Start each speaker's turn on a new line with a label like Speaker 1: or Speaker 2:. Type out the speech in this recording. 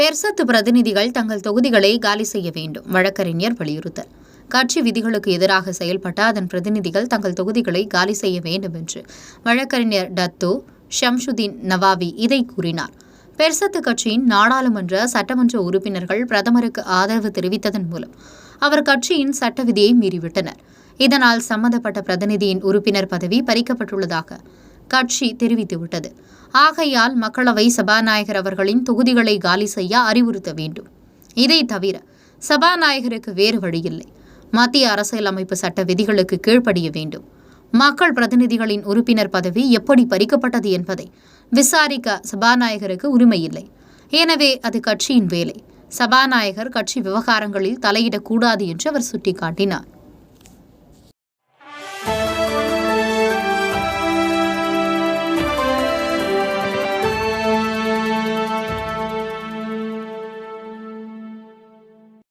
Speaker 1: பெர்சத் பிரதிநிதிகள் தங்கள் தொகுதிகளை காலி செய்ய வேண்டும். வழக்கறிஞர் வலியுறுத்தல். கட்சி விதிகளுக்கு எதிராக செயல்பட்ட அதன் பிரதிநிதிகள் தங்கள் தொகுதிகளை காலி செய்ய வேண்டும் என்று வழக்கறிஞர் டத்தோ ஷம்சுதீன் நவாவி இதை கூறினார். பெர்சத் கட்சியின் நாடாளுமன்ற சட்டமன்ற உறுப்பினர்கள் பிரதமருக்கு ஆதரவு தெரிவித்ததன் மூலம் அவர் கட்சியின் சட்ட விதியை மீறிவிட்டனர். இதனால் சம்பந்தப்பட்ட பிரதிநிதியின் உறுப்பினர் பதவி பறிக்கப்பட்டுள்ளதாக கட்சி தெரிவித்துவிட்டது. ஆகையால் மக்களவை சபாநாயகர் அவர்களின் தொகுதிகளை காலி செய்ய அறிவுறுத்த வேண்டும். இதை தவிர சபாநாயகருக்கு வேறு வழியில்லை. மத்திய அரசியலமைப்பு சட்ட விதிகளுக்கு கீழ்ப்படிய வேண்டும். மக்கள் பிரதிநிதிகளின் உறுப்பினர் பதவி எப்படி பறிக்கப்பட்டது என்பதை விசாரிக்க சபாநாயகருக்கு உரிமையில்லை. எனவே அது கட்சியின் வேலை. சபாநாயகர் கட்சி விவகாரங்களில் தலையிடக்கூடாது என்று அவர் சுட்டிக்காட்டினார்.